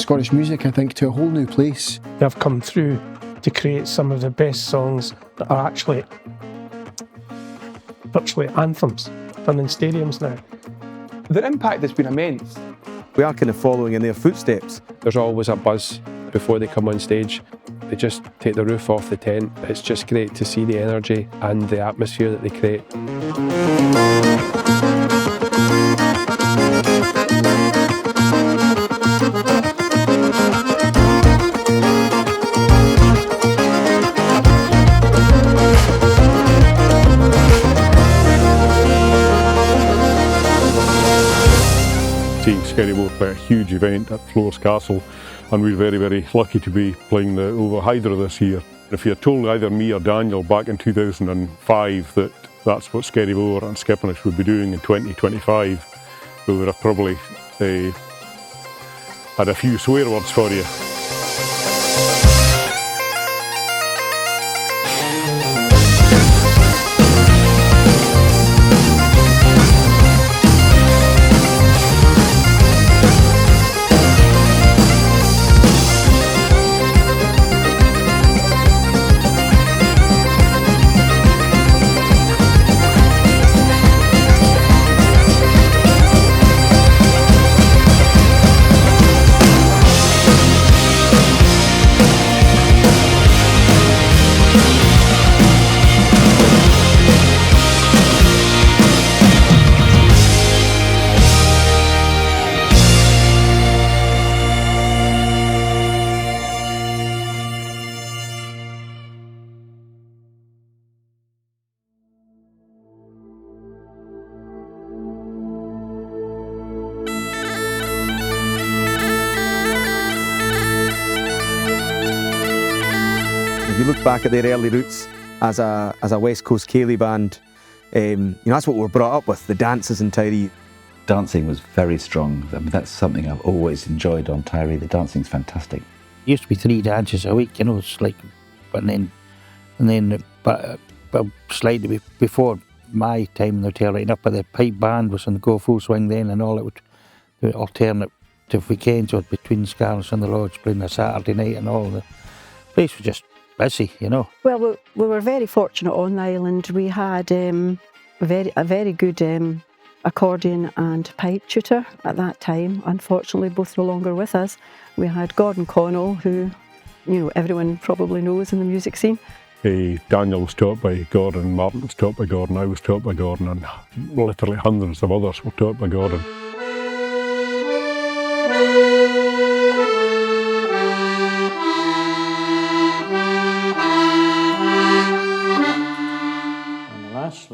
Scottish music, I think, to a whole new place. They've come through to create some of the best songs that are actually virtually anthems done in stadiums now. Their impact has been immense. We are kind of following in their footsteps. There's always a buzz before they come on stage. They just take the roof off the tent. It's just great to see the energy and the atmosphere that they create. Seeing Skerryvore play a huge event at Floors Castle, and we're very, very lucky to be playing the over Hydra this year. If you had told either me or Daniel back in 2005 that that's what Skerryvore and Skippiness would be doing in 2025, we would have probably had a few swear words for you. If you look back at their early roots as a West Coast Ceilidh band, that's what we're brought up with, the dances in Tiree. Dancing was very strong. I mean, that's something I've always enjoyed on Tiree. The dancing's fantastic. It used to be 3 dances a week, it's like, but slightly before my time, they were right up, but the pipe band was on the go full swing then, and all it would do alternate to weekends or between Scarlets and the Lodge, playing a Saturday night, and all the place was just busy, Well, we were very fortunate on the island. We had a very good accordion and pipe tutor at that time. Unfortunately, both no longer with us. We had Gordon Connell, who everyone probably knows in the music scene. Daniel was taught by Gordon, Martin was taught by Gordon, I was taught by Gordon, and literally hundreds of others were taught by Gordon.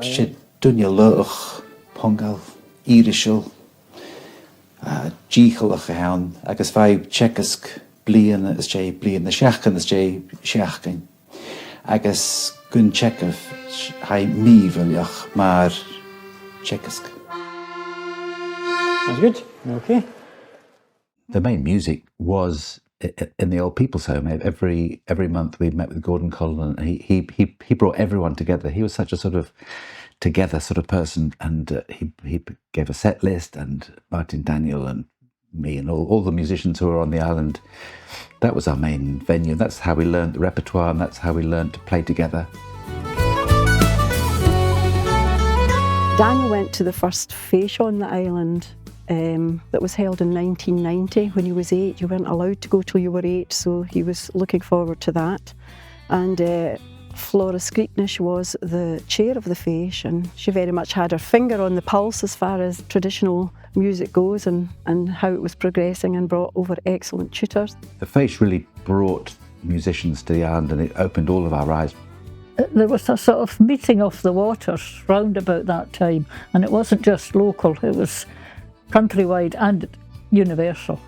Si dunne luch, pongal, irisil, díchalach a haun, agus fai tchecask blian is jay blian, the sheachkan is jay sheachkan. Agus gun tchekaf hai mi veliach maar tchecask. That's good, okay. The main music was in the old people's home. Every month we met with Gordon Collin, and he brought everyone together. He was such a sort of together sort of person, and he gave a set list, and Martin, Daniel and me and all the musicians who were on the island. That was our main venue. That's how we learned the repertoire, and that's how we learned to play together. Daniel went to the first Fèis on the island that was held in 1990 when he was 8. You weren't allowed to go till you were 8, so he was looking forward to that. And Flora Skeetnish was the chair of the Fèis, and she very much had her finger on the pulse as far as traditional music goes, and how it was progressing, and brought over excellent tutors. The Fèis really brought musicians to the island, and it opened all of our eyes. There was a sort of meeting of the waters round about that time, and it wasn't just local, it was countrywide and universal.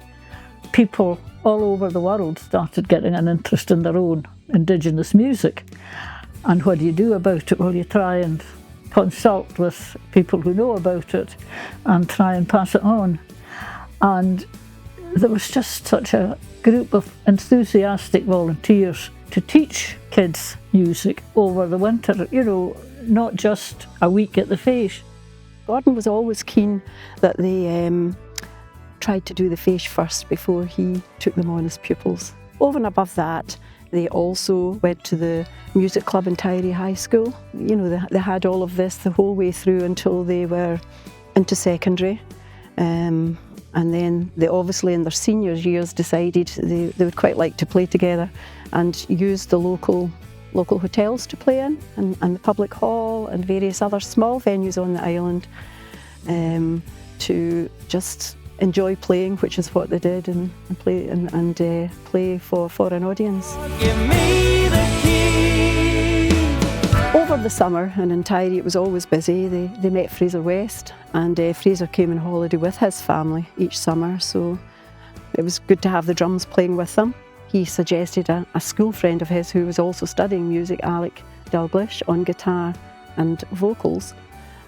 People all over the world started getting an interest in their own Indigenous music. And what do you do about it? Well, you try and consult with people who know about it and try and pass it on. And there was just such a group of enthusiastic volunteers to teach kids music over the winter, not just a week at the Fèis. Gordon was always keen that the tried to do the face first before he took them on as pupils. Over and above that, they also went to the music club in Tiree High School. You know, they had all of this the whole way through until they were into secondary. And then they obviously in their senior years decided they would quite like to play together and use the local hotels to play in, and the public hall and various other small venues on the island to just enjoy playing, which is what they did, and play for an audience. Over the summer and in Tiree it was always busy. They met Fraser West, and Fraser came on holiday with his family each summer, so it was good to have the drums playing with them. He suggested a school friend of his who was also studying music, Alec, on guitar and vocals.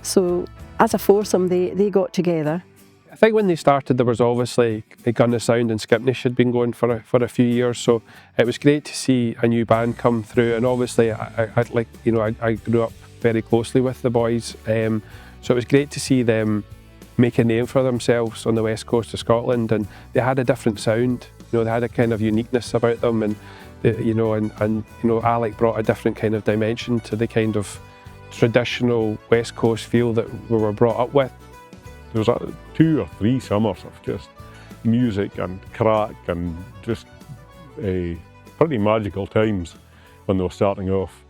So as a foursome they got together. I think when they started there was obviously Gun the Sound and Skipnish had been going for a few years, so it was great to see a new band come through, and obviously I grew up very closely with the boys, so it was great to see them make a name for themselves on the west coast of Scotland, and they had a different sound. You know, they had a kind of uniqueness about them, and Alec brought a different kind of dimension to the kind of traditional West Coast feel that we were brought up with. There was 2 or 3 summers of just music and crack and just pretty magical times when they were starting off.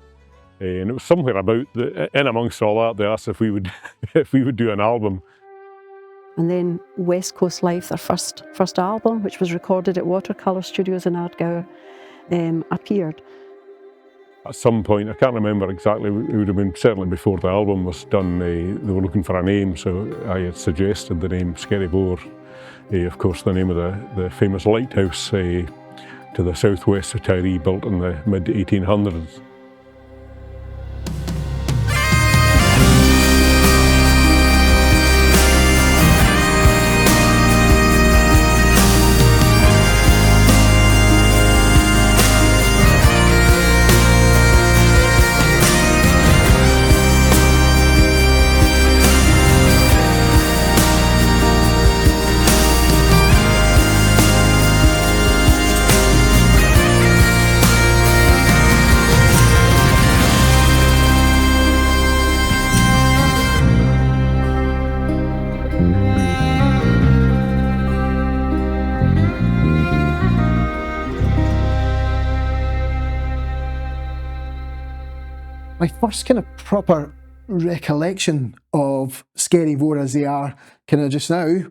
And it was somewhere about in amongst all that they asked if we would do an album. And then West Coast Life, their first album, which was recorded at Watercolour Studios in Ardgour, appeared. At some point, I can't remember exactly, it would have been certainly before the album was done, they were looking for a name, so I had suggested the name Skerryvore, of course the name of the famous lighthouse to the southwest of Tiree, built in the mid-1800s. My first kind of proper recollection of Skerryvore as they are kind of just now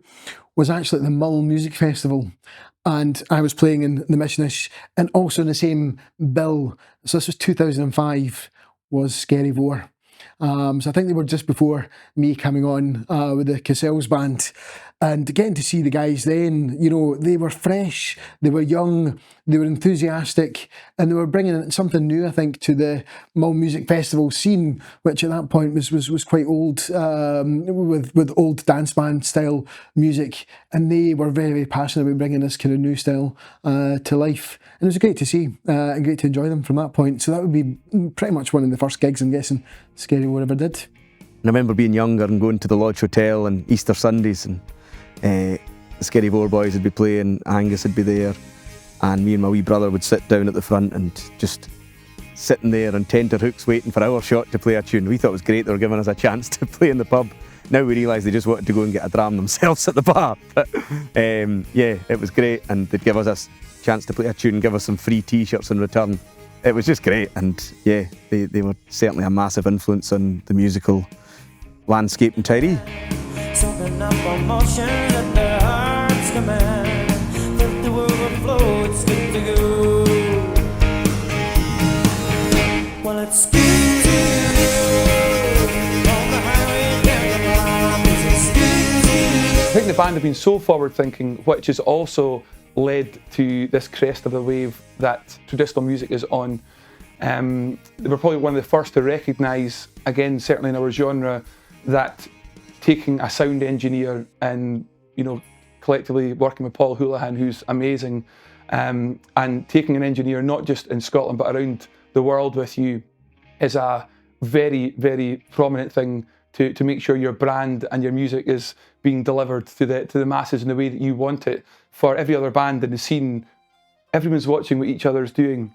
was actually at the Mull Music Festival, and I was playing in the Missionish and also in the same bill. So this was 2005 was Skerryvore. So I think they were just before me coming on with the Cassell's band, and getting to see the guys then, you know, they were fresh, they were young, they were enthusiastic, and they were bringing something new, I think, to the Mull Music Festival scene, which at that point was quite old, with old dance band style music, and they were very, very passionate about bringing this kind of new style to life, and it was great to see and great to enjoy them from that point. So that would be pretty much one of the first gigs, I'm guessing, Skerryvore ever did. And I remember being younger and going to the Lodge Hotel on Easter Sundays, and the Skerryvore boys would be playing, Angus would be there, and me and my wee brother would sit down at the front and just sitting there on tenterhooks waiting for our shot to play a tune. We thought it was great they were giving us a chance to play in the pub. Now we realise they just wanted to go and get a dram themselves at the bar. But yeah, it was great, and they'd give us a chance to play a tune, give us some free t-shirts in return. It was just great, and yeah, they were certainly a massive influence on the musical landscape in Tiree. Something up on motion at their heart's command. Let the overflow, it's good to go. Well, it's good to go. On the highway down the line, it's good to go. I think the band have been so forward-thinking, which has also led to this crest of the wave that traditional music is on. They were probably one of the first to recognise, again, certainly in our genre, that taking a sound engineer and, you know, collectively working with Paul Houlihan, who's amazing, and taking an engineer not just in Scotland but around the world with you is a very, very prominent thing to make sure your brand and your music is being delivered to the masses in the way that you want it. For every other band in the scene, everyone's watching what each other's doing,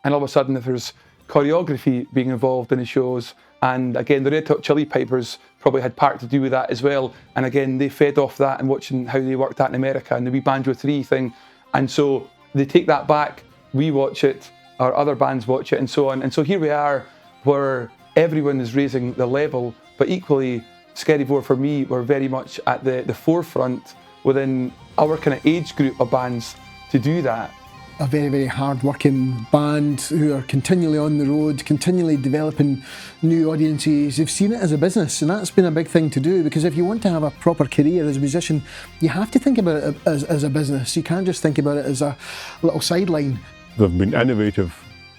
and all of a sudden if there's choreography being involved in the shows, and again the Red Hot Chili Peppers probably had part to do with that as well, and again they fed off that and watching how they worked that in America and the wee Banjo 3 thing, and so they take that back, we watch it, our other bands watch it, and so on. And so here we are where everyone is raising the level, but equally Skerryvore for me were very much at the forefront within our kind of age group of bands to do that. A very, very hard-working band who are continually on the road, continually developing new audiences. They've seen it as a business, and that's been a big thing to do, because if you want to have a proper career as a musician, you have to think about it as a business. You can't just think about it as a little sideline. They've been innovative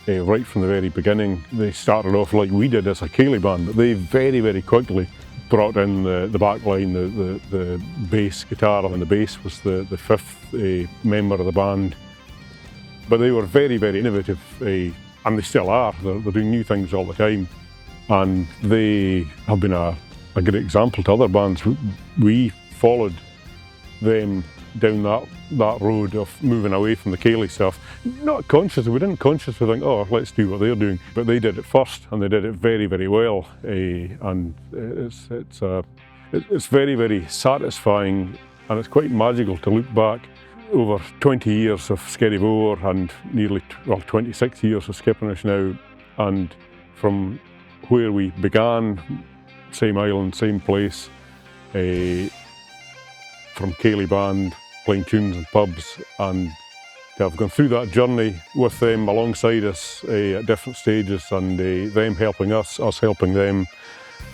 right from the very beginning. They started off like we did as a Ceilidh band, but they very, very quickly brought in the back line, the bass guitar, and the bass was the fifth member of the band. But they were very, very innovative, and they still are. They're doing new things all the time, and they have been a great example to other bands. We followed them down that road of moving away from the Ceilidh stuff. Not consciously, we didn't consciously think, oh, let's do what they're doing, but they did it first, and they did it very, very well, and it's very, very satisfying, and it's quite magical to look back over 20 years of Skerryvore and nearly 26 years of Skipperish now, and from where we began, same island, same place, from Ceilidh band, playing tunes in pubs, and to have gone through that journey with them alongside us at different stages, and them helping us helping them,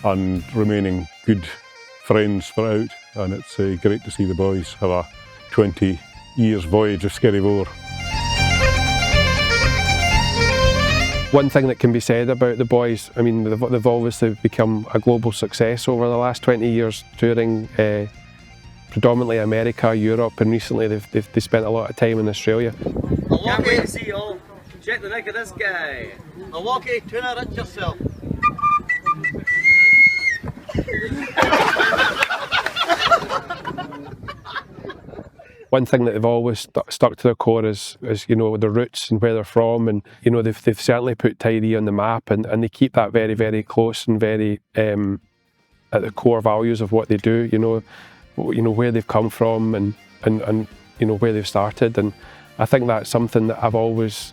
and remaining good friends throughout. And it's great to see the boys have a 20 years voyage of Skerryvore. One thing that can be said about the boys, I mean, they've obviously become a global success over the last 20 years, touring predominantly America, Europe, and recently they spent a lot of time in Australia. Can't wait to see you all. Check the neck of this guy. Milwaukee, tuna it yourself. One thing that they've always stuck to their core is you know, their roots and where they're from, and you know, they've certainly put Tiree on the map, and they keep that very, very close and very at the core values of what they do. You know where they've come from, and you know where they've started, and I think that's something that I've always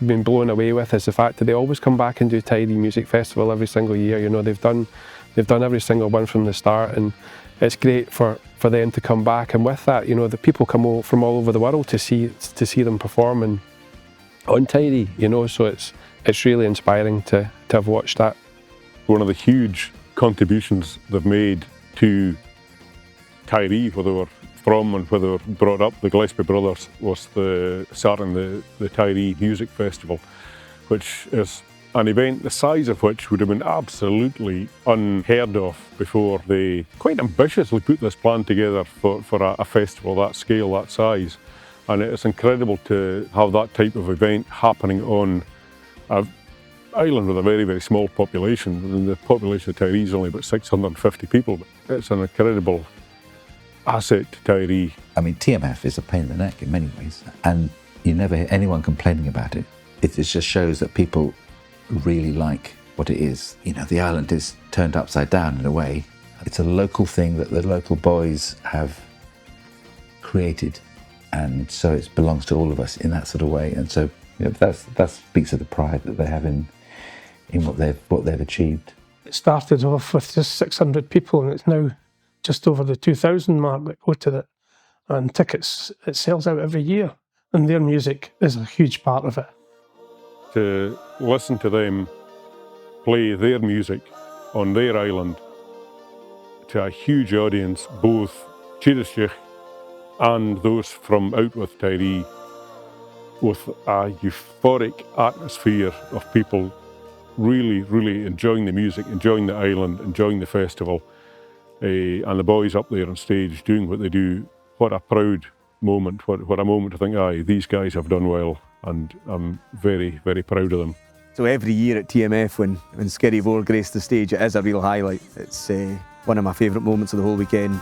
been blown away with, is the fact that they always come back and do Tiree Music Festival every single year. You know, they've done every single one from the start, and it's great for them to come back, and with that, you know, the people come from all over the world to see them performing on Tiree, you know, so it's really inspiring to have watched that. One of the huge contributions they've made to Tiree, where they were from and where they were brought up, the Gillespie brothers, was starting the Tiree Music Festival, which is an event the size of which would have been absolutely unheard of before. They quite ambitiously put this plan together for a festival that scale, that size, and it's incredible to have that type of event happening on an island with a very, very small population. And the population of Tiree is only about 650 people. It's an incredible asset to Tiree. I mean, TMF is a pain in the neck in many ways, and you never hear anyone complaining about it. It just shows that people really like what it is. You know, the island is turned upside down in a way. It's a local thing that the local boys have created, and so it belongs to all of us in that sort of way. And so, you know, that speaks of the pride that they have in what they've achieved. It started off with just 600 people, and it's now just over the 2,000 mark that go to it. And tickets, it sells out every year, and their music is a huge part of it. To listen to them play their music on their island to a huge audience, both Tiree and those from out with Tiree, with a euphoric atmosphere of people really, really enjoying the music, enjoying the island, enjoying the festival, and the boys up there on stage doing what they do. What a proud moment, what a moment to think, aye, these guys have done well, and I'm very, very proud of them. So every year at TMF when Skerryvore graced the stage, it is a real highlight. It's one of my favourite moments of the whole weekend.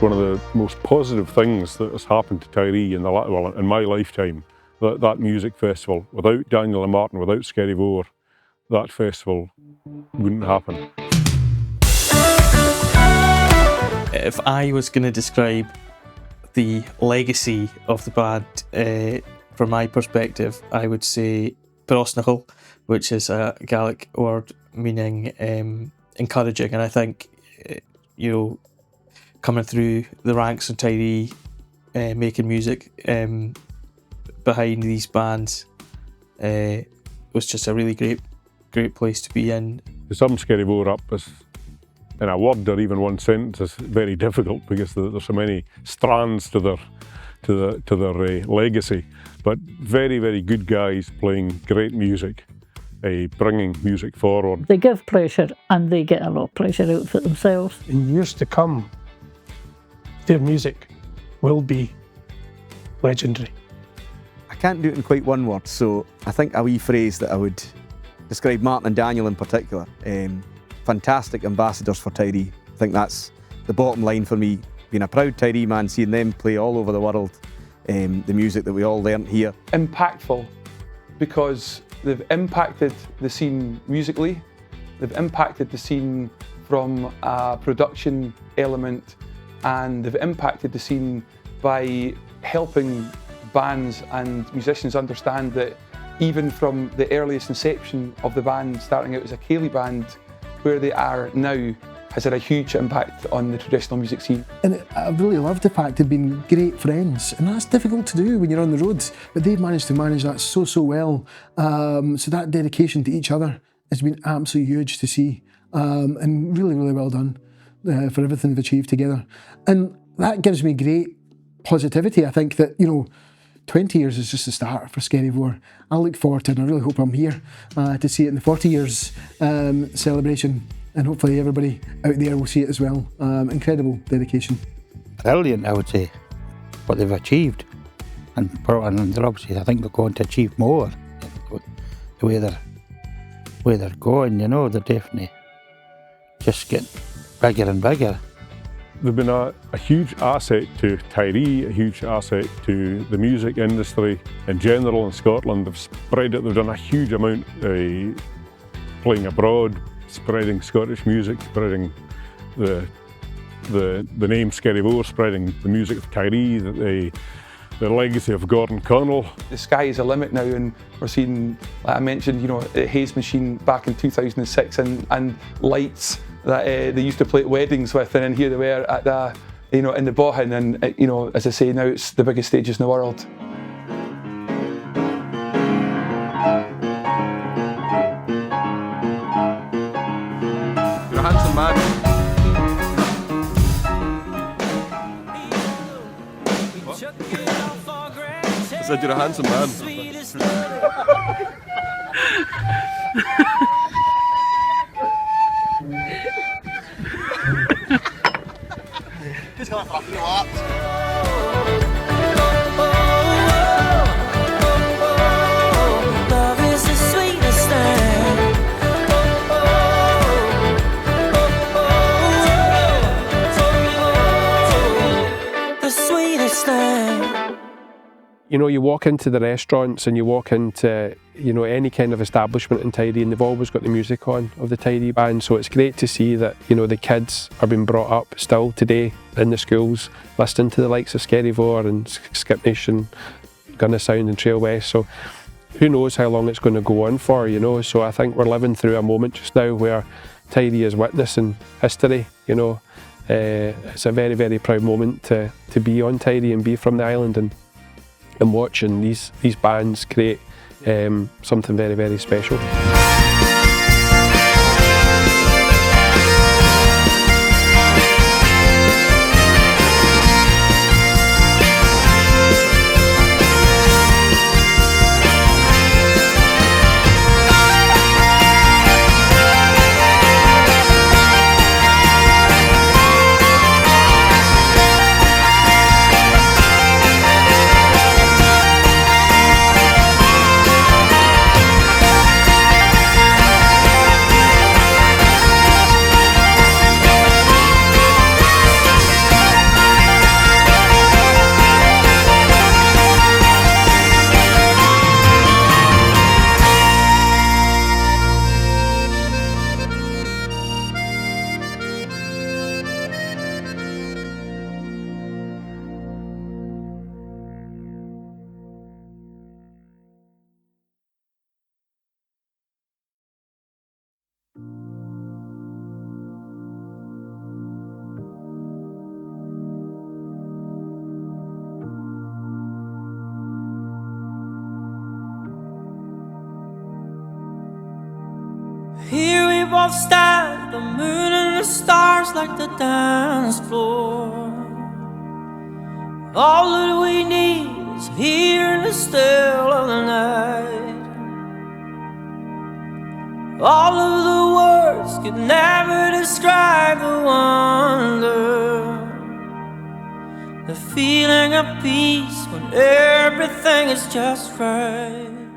One of the most positive things that has happened to Tiree in my lifetime, that music festival. Without Daniel and Martin, without Skerryvore, that festival wouldn't happen. If I was going to describe the legacy of the band from my perspective, I would say Brosnachal, which is a Gaelic word meaning encouraging, and I think coming through the ranks of Tiree, making music behind these bands was just a really great place to be in. To sum Skerryvore up in a word or even one sentence is very difficult because there's so many strands to their legacy. But very, very good guys playing great music, bringing music forward. They give pleasure and they get a lot of pleasure out of it themselves. In years to come, their music will be legendary. I can't do it in quite one word, so I think a wee phrase that I would describe Martin and Daniel in particular. Fantastic ambassadors for Tiree. I think that's the bottom line for me. Being a proud Tiree man, seeing them play all over the world, the music that we all learnt here. Impactful, because they've impacted the scene musically, they've impacted the scene from a production element, and they've impacted the scene by helping bands and musicians understand that even from the earliest inception of the band, starting out as a ceilidh band, where they are now has had a huge impact on the traditional music scene. And I really loved the fact they've been great friends, and that's difficult to do when you're on the road, but they've managed to manage that so well. So that dedication to each other has been absolutely huge to see, and really, really well done for everything they've achieved together. And that gives me great positivity. I think that, 20 years is just the start for Skerryvore. I look forward to it, and I really hope I'm here to see it in the 40 years celebration, and hopefully everybody out there will see it as well. Incredible dedication. Brilliant, I would say, what they've achieved. And they're obviously, I think they're going to achieve more. The way they're going, they're definitely just getting bigger and bigger. They've been a huge asset to Tiree, a huge asset to the music industry in general in Scotland. They've spread it, they've done a huge amount playing abroad, spreading Scottish music, spreading the name Skerryvore, spreading the music of Tiree, the legacy of Gordon Connell. The sky is the limit now, and we're seeing, like I mentioned, a Hayes machine back in 2006 and lights that they used to play at weddings with, and then here they were at the, in the Bohan, and as I say, now it's the biggest stages in the world. You're a handsome man. I said you're a handsome man. Who's going for a few laps? Love is the sweetest thing. The sweetest thing. You walk into the restaurants and you walk into, any kind of establishment in Tiree, and they've always got the music on of the Tiree band. So it's great to see that, the kids are being brought up still today in the schools, listening to the likes of Skerryvore and Skipnish and Gunna Sound and Trail West. So who knows how long it's going to go on for, So I think we're living through a moment just now where Tiree is witnessing history, It's a very, very proud moment to be on Tiree and be from the island and watching these bands create something very, very special. of stars, the moon and the stars like the dance floor. All that we need is here in the still of the night. All of the words could never describe the wonder, the feeling of peace when everything is just right.